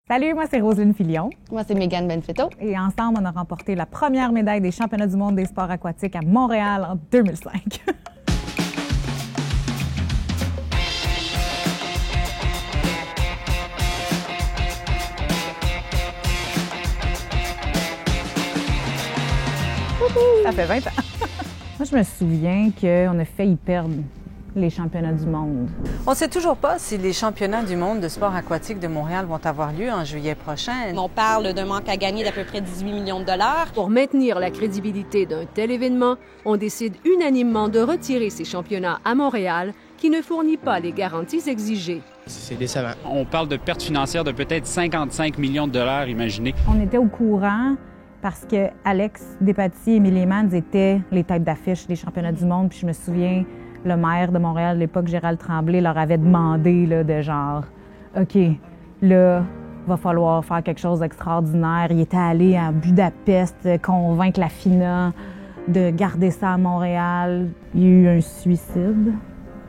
Salut, moi c'est Roselyne Filion. Moi, c'est Mégane Benfetto. Et ensemble, on a remporté la première médaille des championnats du monde des sports aquatiques à Montréal en 2005. Ça fait 20 ans. Moi, je me souviens qu'on a failli perdre les championnats du monde. On ne sait toujours pas si les championnats du monde de sport aquatique de Montréal vont avoir lieu en juillet prochain. On parle d'un manque à gagner d'à peu près 18 millions de dollars. Pour maintenir la crédibilité d'un tel événement, on décide unanimement de retirer ces championnats à Montréal, qui ne fournit pas les garanties exigées. C'est décevant. On parle de pertes financières de peut-être 55 millions de dollars, imaginez. On était au courant parce que Alex Despatie et Émilie Mans étaient les têtes d'affiche des championnats du monde. Puis je me souviens, le maire de Montréal, à l'époque, Gérald Tremblay, leur avait demandé là, de genre, OK, là, va falloir faire quelque chose d'extraordinaire. Il était allé à Budapest convaincre la FINA de garder ça à Montréal. Il y a eu un suicide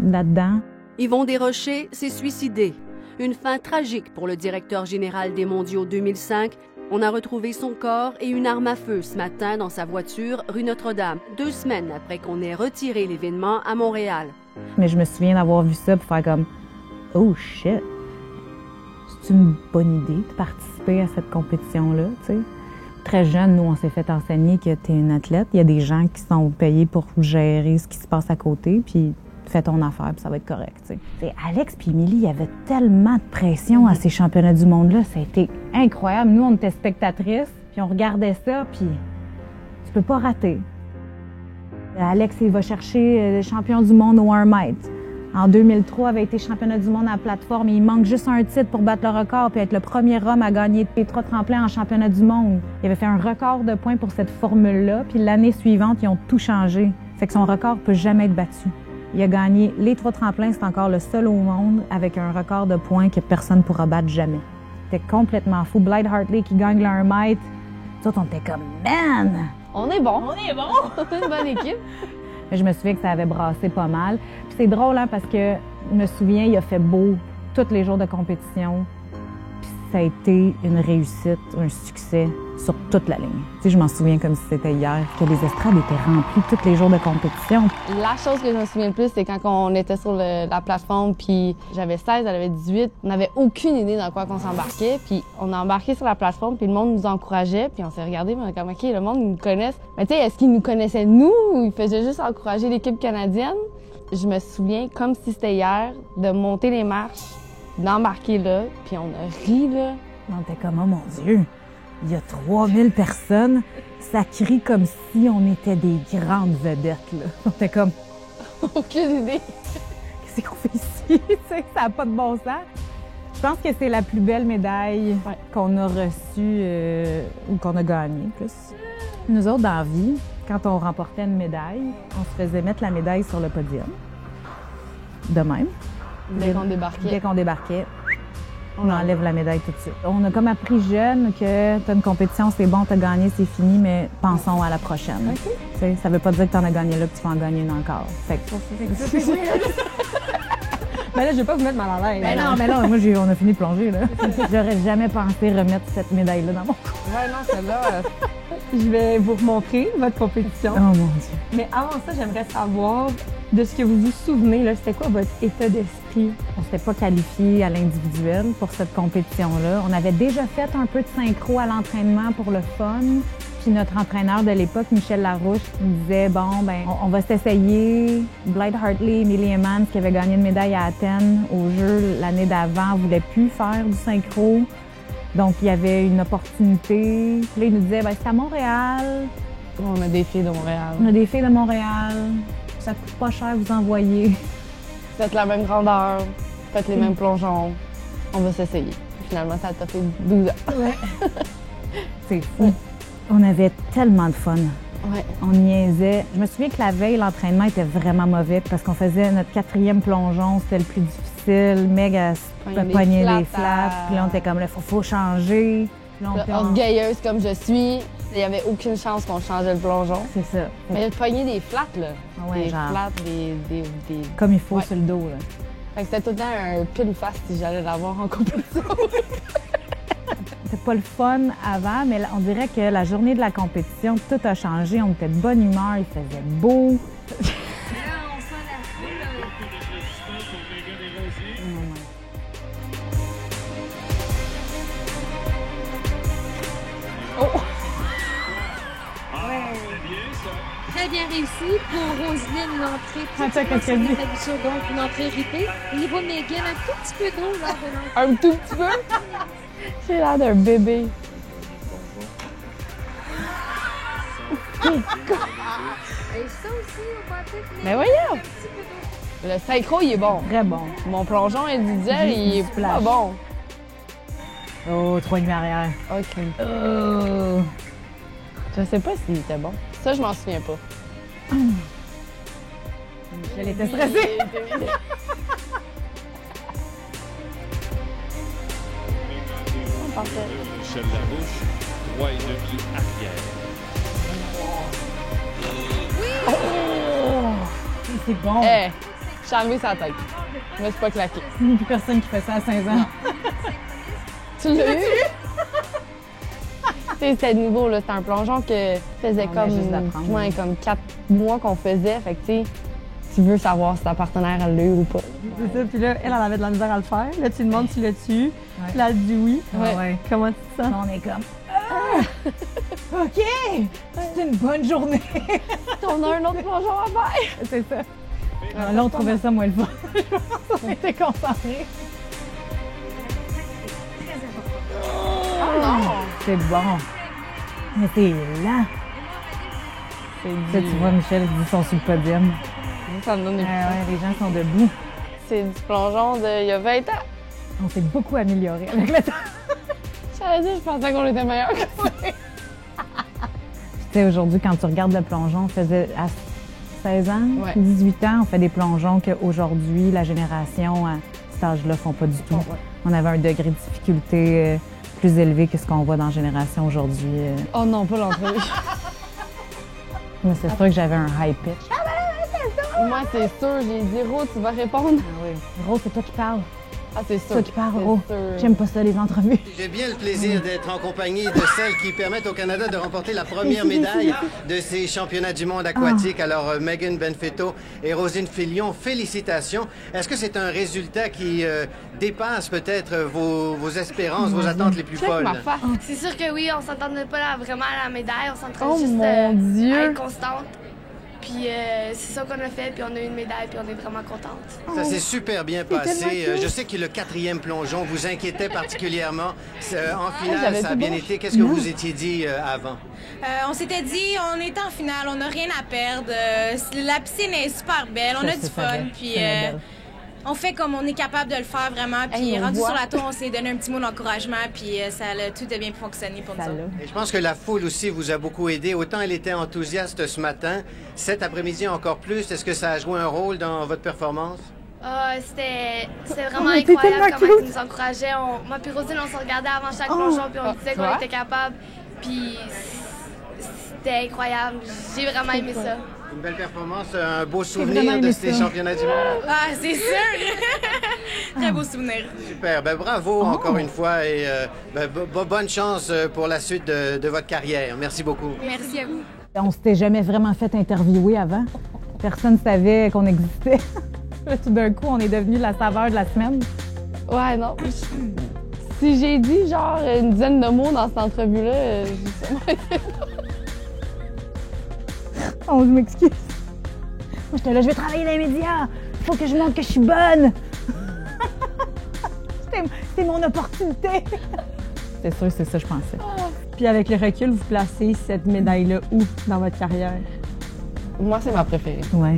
là-dedans. Yvon Desrochers s'est suicidé. Une fin tragique pour le directeur général des Mondiaux 2005. On a retrouvé son corps et une arme à feu ce matin dans sa voiture rue Notre-Dame, 2 semaines après qu'on ait retiré l'événement à Montréal. Mais je me souviens d'avoir vu ça pour faire comme « Oh shit! C'est une bonne idée de participer à cette compétition-là, tu sais? » Très jeune, nous, on s'est fait enseigner que tu es une athlète. Il y a des gens qui sont payés pour gérer ce qui se passe à côté, puis fais ton affaire, puis ça va être correct, tu sais. Alex puis Émilie, il y avait tellement de pression à ces championnats du monde-là. Ça a été incroyable. Nous, on était spectatrices, puis on regardait ça, puis tu peux pas rater. Alex, il va chercher le champion du monde au 1 mètre. En 2003, il avait été championnat du monde à la plateforme et il manque juste un titre pour battre le record puis être le premier homme à gagner les 3 tremplins en championnat du monde. Il avait fait un record de points pour cette formule-là, puis l'année suivante, ils ont tout changé. Fait que son record peut jamais être battu. Il a gagné les 3 tremplins, c'est encore le seul au monde avec un record de points que personne ne pourra battre jamais. C'était complètement fou. Blythe Hartley qui gagne le 1 mètre. Tout on était comme « Man! » On est bon. On est bon. On est une bonne équipe. Mais je me souviens que ça avait brassé pas mal. Puis c'est drôle, hein, parce que je me souviens, il a fait beau tous les jours de compétition. Puis ça a été une réussite, un succès sur toute la ligne. Tu sais, je m'en souviens comme si c'était hier, que les estrades étaient remplies tous les jours de compétition. La chose que je me souviens le plus, c'est quand on était sur la plateforme, puis j'avais 16, elle avait 18. On n'avait aucune idée dans quoi qu'on s'embarquait. Puis on a embarqué sur la plateforme, puis le monde nous encourageait. Puis on s'est regardé, puis on était comme, OK, le monde nous connaisse. Mais tu sais, est-ce qu'ils nous connaissaient nous ou ils faisaient juste encourager l'équipe canadienne? Je me souviens, comme si c'était hier, de monter les marches, d'embarquer là, puis on a ri, là. On était comme, oh mon Dieu, il y a 3000 personnes, ça crie comme si on était des grandes vedettes, là. On était comme, Aucune idée. qu'est-ce qu'on fait ici? Tu sais, ça n'a pas de bon sens. Je pense que c'est la plus belle médaille qu'on a reçue ou qu'on a gagnée, plus. Nous autres, dans la vie, quand on remportait une médaille, on se faisait mettre la médaille sur le podium. De même. Dès qu'on débarquait. Dès qu'on débarquait, on enlève la médaille tout de suite. On a comme appris jeune que t'as une compétition, c'est bon, t'as gagné, c'est fini, mais pensons à la prochaine. Okay. Tu sais, ça veut pas dire que t'en as gagné là, que tu vas en gagner une encore. Fait que... Ben là, je vais pas vous mettre mal à l'aise. Ben non, mais là, moi, on a fini de plonger, là. J'aurais jamais pensé remettre cette médaille-là dans mon cou. Ouais, non, celle-là, je vais vous remontrer votre compétition. Oh mon Dieu. Mais avant ça, j'aimerais savoir de ce que vous vous souvenez, là, c'était quoi votre état d'esprit? On s'était pas qualifié à l'individuel pour cette compétition-là. On avait déjà fait un peu de synchro à l'entraînement pour le fun. Puis notre entraîneur de l'époque, Michel Larouche, nous disait, bon, ben, on va s'essayer. Blythe Hartley, Émilie Mans, qui avait gagné une médaille à Athènes aux Jeux l'année d'avant, ne voulait plus faire du synchro. Donc, il y avait une opportunité. Puis là, il nous disait, ben, c'est à Montréal. On a des filles de Montréal. On a des filles de Montréal. Ça coûte pas cher vous envoyer. Faites la même grandeur, faites les mêmes plongeons. On va s'essayer. Finalement, ça a fait 12 ans. Ouais. C'est fou. On avait tellement de fun. Ouais. On niaisait. Je me souviens que la veille, l'entraînement était vraiment mauvais parce qu'on faisait notre 4e plongeon, c'était le plus difficile. Meg, elle se pognait les flaps. Puis là, on était comme, là, faut changer. Orgueilleuse comme je suis, il n'y avait aucune chance qu'on changeait le plongeon. C'est ça. Mais pogner des flats, là. Ouais, des genre. flats, des... Comme il faut sur le dos, là. Fait que c'était tout le temps un pile ou face si j'allais l'avoir en compétition. pas le fun avant, mais on dirait que la journée de la compétition, tout a changé. On était de bonne humeur, il faisait beau. Très bien réussi pour Roselyne, l'entrée Attends, qu'est-ce qu'elle dit? donc une entrée ripée. Au niveau de Megan, un tout petit peu d'eau lors de l'entrée. Un tout petit peu? J'ai l'air d'un bébé. Et ça aussi, on pensait que Mais voyons! Le synchro, il est bon. Très bon. Mon plongeon individuel, il est pas Splash. bon. Oh, 3,5 arrière. OK. Oh. Je sais pas s'il était bon. Ça, je m'en souviens pas. Elle était stressée. Michel Larouche, 3,5 arrière. C'est bon. Eh, j'ai enlevé sa tête. Je me suis pas claqué. Il n'y a plus personne qui fait ça à 16 ans. Tu l'as eu? C'était nouveau, là. C'était un plongeon que faisait On vient juste d'apprendre. comme 4 mois qu'on faisait. Fait que, tu sais, tu veux savoir si ta partenaire, elle l'a eu ou pas. C'est ça, puis là, elle avait de la misère à le faire. Là, tu demandes si tu l'as-tu. Ouais. Là, elle dit oui. Ah ouais. Comment tu te sens? On est comme... Ah! OK! C'est une bonne journée! On a un autre plongeon à faire. C'est ça. Là, on trouvait ça moins le fun. Je pense qu'on était concentrés. C'est bon. Mais c'est lent. Ça, tu vois, Michel, ils sont sur le podium. Ça me donne des Ouais, les gens sont debout. C'est du plongeon d'il y a 20 ans. On s'est beaucoup amélioré avec le temps. J'allais dire, je pensais qu'on était meilleurs que ça. Tu sais, aujourd'hui, quand tu regardes le plongeon, on faisait à 16 ans, Ouais. 18 ans, on fait des plongeons qu'aujourd'hui, la génération à cet âge-là font pas du tout. Ouais. On avait un degré de difficulté plus élevé que ce qu'on voit dans la génération aujourd'hui. Oh non, pas l'entrée. Mais c'est sûr que j'avais un high pitch. Moi, c'est sûr, j'ai dit, Ro, tu vas répondre. Ah oui. Rose, c'est toi qui parles. Ah, c'est sûr. C'est toi qui parles, C'est Rose. sûr. J'aime pas ça, les entrevues. J'ai bien le plaisir d'être en compagnie de celles qui permettent au Canada de remporter la première médaille de ces championnats du monde aquatique. Alors, Megan Benfetto et Roselyne Filion, félicitations. Est-ce que c'est un résultat qui dépasse peut-être vos espérances, vos attentes les plus Check folles? ma face. C'est sûr que oui, on s'entendait pas vraiment à la médaille, on s'entendait Oh juste mon Dieu! à être constante. Puis c'est ça qu'on a fait, puis on a eu une médaille, puis on est vraiment contente. Ça s'est super bien passé. Je sais que le 4e plongeon vous inquiétait particulièrement. En finale, j'avais ça a tout bien bon. été. Qu'est-ce que vous étiez dit avant? On s'était dit, on est en finale, on n'a rien à perdre. La piscine est super belle, on a du fun. Puis on fait comme on est capable de le faire vraiment. Puis Hey, on rendu voit. sur la tour, on s'est donné un petit mot d'encouragement. Puis tout a bien fonctionné pour nous autres. Et je pense que la foule aussi vous a beaucoup aidé. Autant elle était enthousiaste ce matin, cet après-midi encore plus. Est-ce que ça a joué un rôle dans votre performance? C'était vraiment t'es incroyable tellement comment cute. ils nous encourageaient. Moi puis Rosine, on se regardait avant chaque plongeon, puis on disait tu qu'on vois? était capable. Puis c'était incroyable. J'ai vraiment aimé ça. Une belle performance, un beau vraiment souvenir de aimé ces ça. championnats du monde. Ah, c'est sûr! Très beau souvenir. Super. Ben, bravo encore une fois et bonne chance pour la suite de votre carrière. Merci beaucoup. Merci à vous. On s'était jamais vraiment fait interviewer avant. Personne ne savait qu'on existait. Là, tout d'un coup, on est devenu la saveur de la semaine. Ouais, non. Si j'ai dit genre une dizaine de mots dans cette entrevue-là, j'ai sûrement été- On je m'excuse. Moi, j'étais là, je vais travailler dans les médias. Faut que je montre que je suis bonne. C'était mon opportunité. C'est sûr, c'est ça, je pensais. Puis avec le recul, vous placez cette médaille-là où dans votre carrière? Moi, c'est ma préférée. Ouais,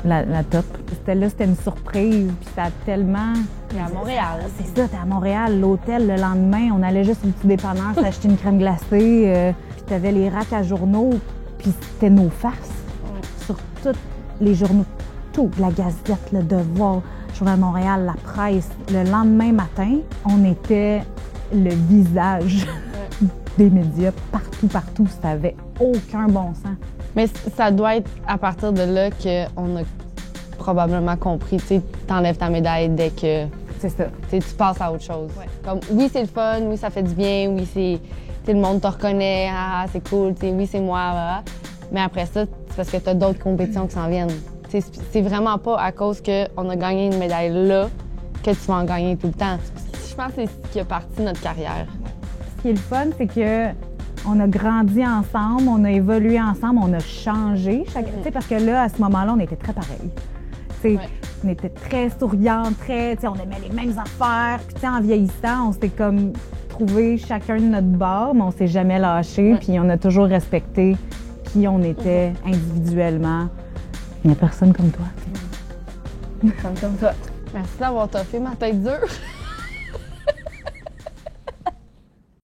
la top. C'était une surprise. Puis ça a tellement. Et à Montréal. C'est ça, t'es à Montréal, l'hôtel, le lendemain, on allait juste au petit dépanneur s'acheter une crème glacée. Puis t'avais les racks à journaux, puis c'était nos faces. Sur tous les journaux, tout, la Gazette, le Devoir, Journal de Montréal, la presse. Le lendemain matin, on était le visage des médias partout. Ça avait aucun bon sens. Mais ça doit être à partir de là qu'on a probablement compris. Tu sais, t'enlèves ta médaille dès que C'est ça. Tu passes à autre chose. Ouais. Comme, oui, c'est le fun, oui, ça fait du bien, oui, le monde te reconnaît, ah, c'est cool, oui, c'est moi, mais après ça, c'est parce que tu as d'autres compétitions qui s'en viennent. C'est vraiment pas à cause qu'on a gagné une médaille là que tu vas en gagner tout le temps. Je pense que c'est ce qui a parti de notre carrière. Ce qui est le fun, c'est que on a grandi ensemble, on a évolué ensemble, on a changé. Parce que là, à ce moment-là, on était très pareils. Ouais. On était très souriantes, on aimait les mêmes affaires. Puis en vieillissant, on s'est comme trouvé chacun de notre bord, mais on s'est jamais lâché. Puis on a toujours respecté qui on était individuellement. Il n'y a personne comme toi. Comme toi. Merci d'avoir toffé ma tête dure.